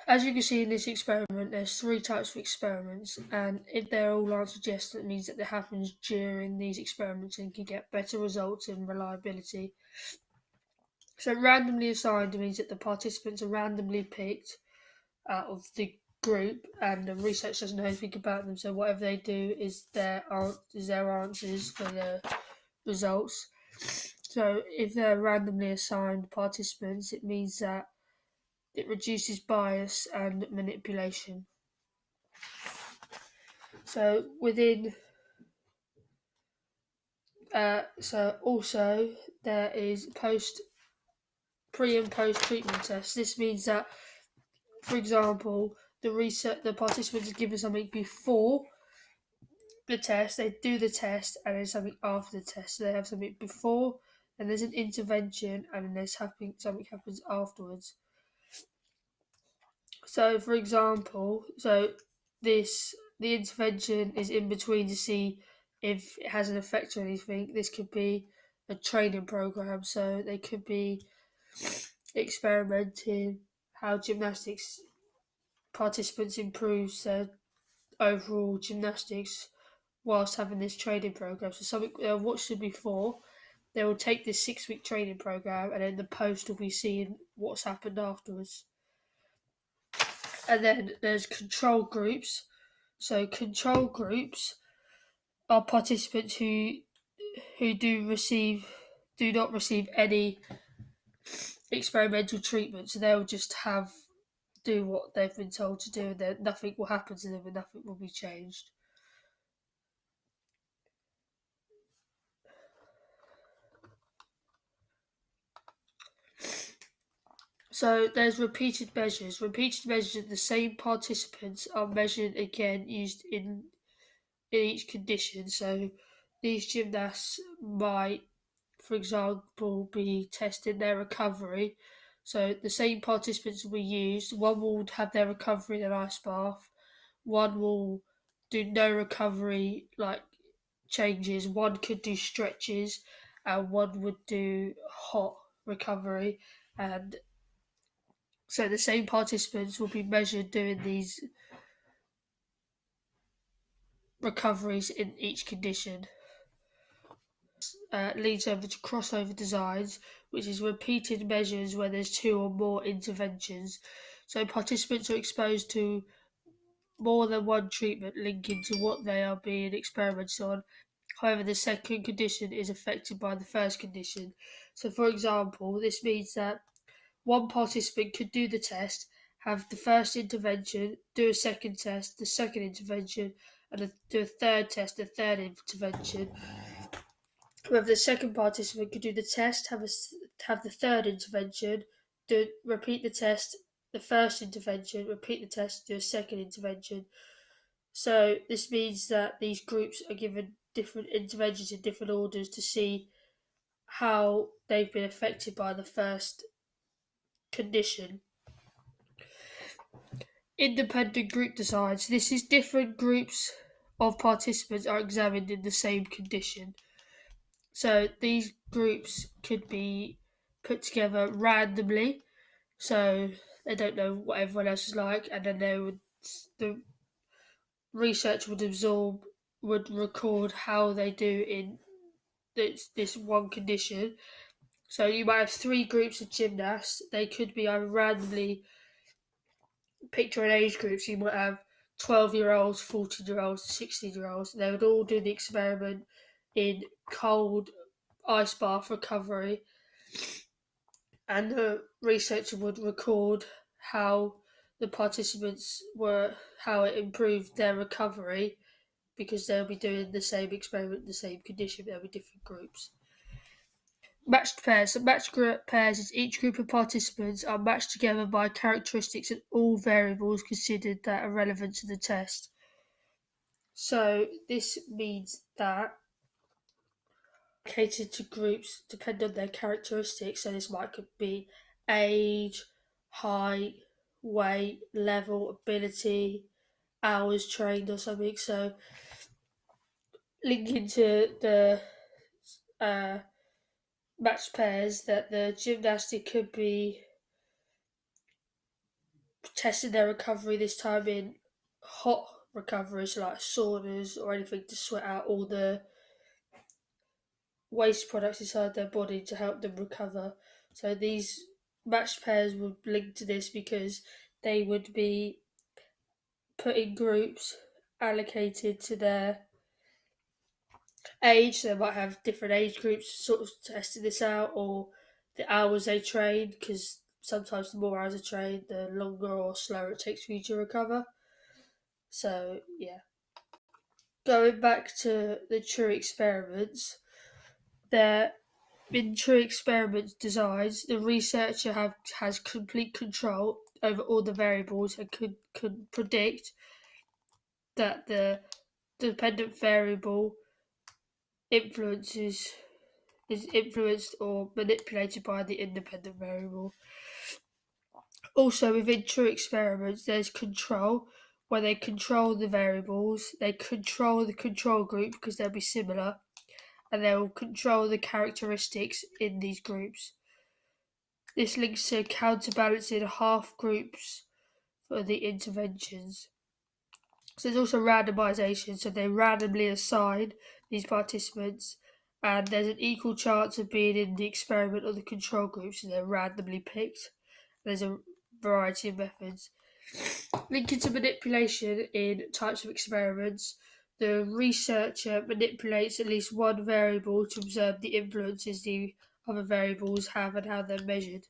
As you can see in this experiment, there's 3 types of experiments, and if they're all answered yes, that means that it happens during these experiments and can get better results in reliability. So randomly assigned means that the participants are randomly picked out of the group, and the research doesn't know anything about them, so whatever they do is their answers for the results. So if they're randomly assigned participants, it means that it reduces bias and manipulation. So also there is pre and post treatment tests. This means that, for example, the participants are given something before the test, they do the test, and then something after the test. So they have something before, and there's an intervention, and then something happens afterwards. So, for example, the intervention is in between to see if it has an effect or anything. This could be a training program, so they could be experimenting how gymnastics participants improve their overall gymnastics whilst having this training program. So something they'll watch them before, they will take this 6-week training program, and then the post will be seeing what's happened afterwards. And then there's control groups. So control groups are participants who do not receive any experimental treatment. So they'll just do what they've been told to do, and then nothing will happen to them and nothing will be changed. So there's repeated measures. Repeated measures of the same participants are measured again, used in each condition. So these gymnasts might, for example, be testing their recovery. So the same participants will be used. One will have their recovery in an ice bath. One will do no recovery, like changes. One could do stretches, and one would do hot recovery. And so the same participants will be measured doing these recoveries in each condition. Leads over to crossover designs, which is repeated measures where there's 2 or more interventions. So participants are exposed to more than one treatment linking to what they are being experimented on. However, the second condition is affected by the first condition. So, for example, this means that one participant could do the test, have the first intervention, do a second test, the second intervention, and do a third test, the third intervention. However, the second participant could do the test, have the third intervention, repeat the test, the first intervention, repeat the test, do a second intervention. So this means that these groups are given different interventions in different orders to see how they've been affected by the first condition. Independent group designs. This is different groups of participants are examined in the same condition. So these groups could be put together randomly, so they don't know what everyone else is like, and then the research would record how they do in this one condition. So you might have 3 groups of gymnasts. They could be either randomly picture an age group, so you might have 12-year-olds, 14-year-olds, 16-year-olds. They would all do the experiment in cold ice bath recovery, and the researcher would record how the participants how it improved their recovery, because they'll be doing the same experiment, the same condition, there'll be different groups. Matched pairs. So matched pairs is each group of participants are matched together by characteristics and all variables considered that are relevant to the test. So this means that catered to groups depend on their characteristics. So this could be age, height, weight, level, ability, hours trained or something. So linking to the matched pairs, that the gymnastic could be testing their recovery, this time in hot recoveries like saunas or anything to sweat out all the waste products inside their body to help them recover. So these matched pairs would link to this because they would be put in groups allocated to their age. So they might have different age groups sort of testing this out, or the hours they train, because sometimes the more hours they train, the longer or slower it takes for you to recover. So yeah. Going back to the true experiments, there in true experiment designs, the researcher has complete control over all the variables and could predict that the dependent variable influences is influenced or manipulated by the independent variable. Also, within true experiments, there's control, where they control the variables, they control the control group because they'll be similar, and they'll control the characteristics in these groups. This links to counterbalancing half groups for the interventions. So there's also randomization, so they randomly assign these participants, and there's an equal chance of being in the experiment or the control group, so they're randomly picked. There's a variety of methods. Linking to manipulation in types of experiments, the researcher manipulates at least one variable to observe the influences the other variables have and how they're measured.